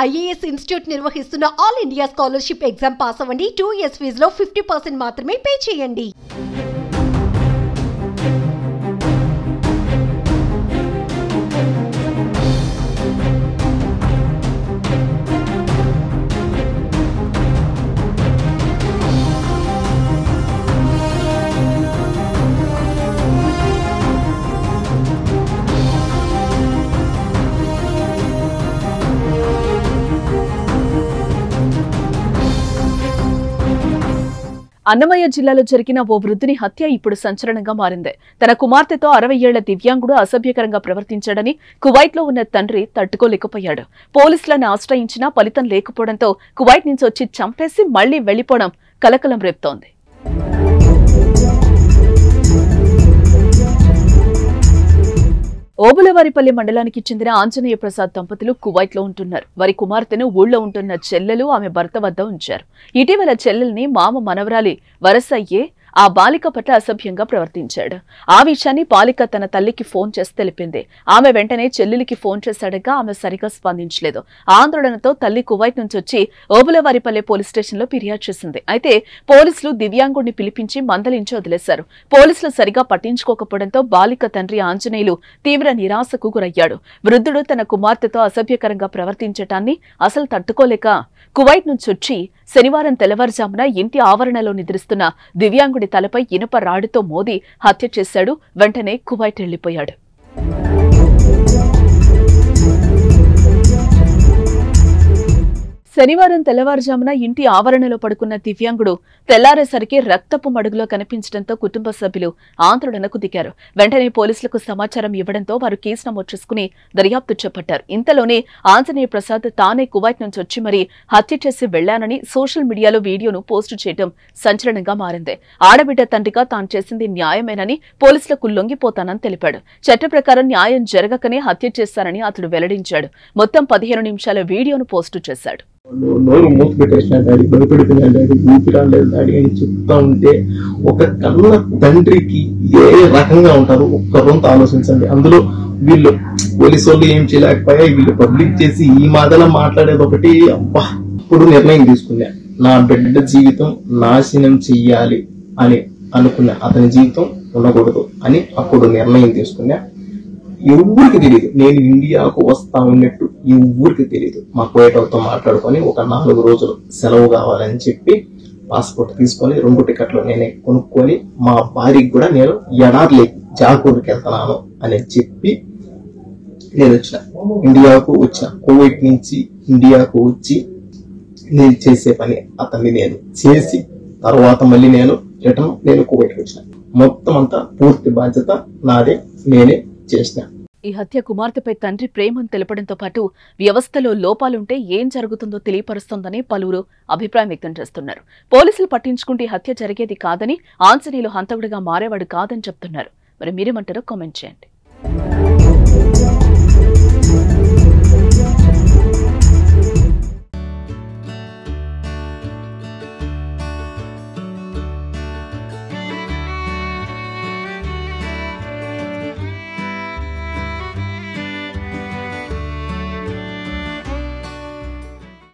IAS institute నిర్వహిస్తున్న all India scholarship exam pass అవ్వండి. 2 years ఫీజులో 50% మాత్రమే పే చేయండి. అన్నమయ్య జిల్లాలో జరిగిన ఓ వృద్ధుని హత్య ఇప్పుడు సంచలనంగా మారింది. తన కుమార్తెతో 60 ఏళ్ల దివ్యాంగుడు అసభ్యకరంగా ప్రవర్తించాడని కువైట్లో ఉన్న తండ్రి తట్టుకోలేకపోయాడు. పోలీసులను ఆశ్రయించినా ఫలితం లేకపోవడంతో కువైట్ నుంచి వచ్చి చంపేసి మళ్లీ వెళ్లిపోవడం కలకలం రేపుతోంది. ఓబులవారిపల్లి మండలానికి చెందిన ఆంజనేయ ప్రసాద్ దంపతులు కువైట్లో ఉంటున్నారు. వారి కుమార్తెను ఊళ్ళో ఉంటున్న చెల్లెలు ఆమె భర్త వద్ద ఉంచారు. ఇటీవల చెల్లెల్ని మామ మనవరాలి వరసయ్యే ఆ బాలిక పట్ల అసభ్యంగా ప్రవర్తించాడు. ఆ విషయాన్ని బాలిక తన తల్లికి ఫోన్ చేసి తెలిపింది. ఆమె వెంటనే చెల్లెలికి ఫోన్ చేశాడగా ఆమె సరిగా స్పందించలేదు. ఆందోళనతో తల్లి కువైట్ నుంచి వచ్చి ఓబులవారిపల్లె పోలీస్ స్టేషన్లో ఫిర్యాదు చేసింది. అయితే పోలీసులు దివ్యాంగుడిని పిలిపించి మందలించి వదిలేశారు. పోలీసులు సరిగా పట్టించుకోకపోవడంతో బాలిక తండ్రి ఆంజనేయులు తీవ్ర నిరాశకు గురయ్యాడు. వృద్ధుడు తన కుమార్తెతో అసభ్యకరంగా ప్రవర్తించటాన్ని అసలు తట్టుకోలేక కువైట్ నుంచి వచ్చి శనివారం తెల్లవారుజామున ఇంటి ఆవరణలో నిద్రిస్తున్న దివ్యాంగుడి తలపై ఇనుప రాడుతో మోది హత్య చేశాడు. వెంటనే కువైట్ వెళ్లిపోయాడు. శనివారం తెల్లవారుజామున ఇంటి ఆవరణలో పడుకున్న దివ్యాంగుడు తెల్లారేసరికి రక్తపు మడుగులో కనిపించడంతో కుటుంబ సభ్యులు ఆందోళనకు దిగారు. వెంటనే పోలీసులకు సమాచారం ఇవ్వడంతో వారు కేసు నమోదు చేసుకుని దర్యాప్తు చేపట్టారు. ఇంతలోనే ఆంజనేయ ప్రసాద్ తానే కువైట్ నుంచి వచ్చి మరీ హత్య చేసి వెళ్లానని సోషల్ మీడియాలో వీడియోను పోస్టు చేయడం సంచలనంగా మారింది. ఆడబిడ్డ తండ్రిగా తాను చేసింది న్యాయమేనని పోలీసులకు లొంగిపోతానని తెలిపాడు. చట్ట ప్రకారం న్యాయం జరగకనే హత్య చేశారని అతడు వెల్లడించాడు. మొత్తం 15 నిమిషాల వీడియోను పోస్టు చేశాడు. నోరు మూత పెట్టేసిన డాడీ, భయపెడుతున్నా డాడీ, ఊపిరాలేదు డాడీ అని చెప్తా ఉంటే ఒక కన్న తండ్రికి ఏ రకంగా ఉంటారు ఒక్కరంతా ఆలోచించండి. అందులో వీళ్ళు పోలీసు వాళ్ళు ఏం చేయలేకపోయా, వీళ్ళు పబ్లిక్ చేసి ఈ మాటలా మాట్లాడేది ఒకటి. అబ్బా, ఇప్పుడు నిర్ణయం తీసుకున్నా, నా బిడ్డ జీవితం నాశనం చెయ్యాలి అని అనుకున్నా. అతని జీవితం ఉండకూడదు అని అప్పుడు నిర్ణయం తీసుకున్నా. ఎవరికి తెలియదు నేను ఇండియాకు వస్తా ఉన్నట్టు, ఎవరికి తెలియదు. మా కోయటతో మాట్లాడుకొని ఒక 4 రోజులు సెలవు కావాలని చెప్పి పాస్పోర్ట్ తీసుకొని 2 టికెట్లు నేనే కొనుక్కొని మా భార్యకి కూడా నేను ఎడార్లే జాకూర్కి వెళ్తున్నాను అని చెప్పి నేను ఇండియాకు వచ్చిన. కోవిడ్ నుంచి ఇండియాకు వచ్చి నేను చేసే పని అతన్ని నేను చేసి తర్వాత మళ్ళీ నేను కోవిడ్కి వచ్చిన. మొత్తం అంతా పూర్తి బాధ్యత నాదే, నేనే చేసిన. ఈ హత్య కుమార్తెపై తండ్రి ప్రేమను తెలపడంతో పాటు వ్యవస్థలో లోపాలుంటే ఏం జరుగుతుందో తెలియపరుస్తోందని పలువురు అభిప్రాయం వ్యక్తం చేస్తున్నారు. పోలీసులు పట్టించుకుంటే హత్య జరిగేది కాదని, ఆంజనేయులు హంతకుడిగా మారేవాడు కాదని చెప్తున్నారు. మరి మీరేమంటారో కామెంట్ చేయండి.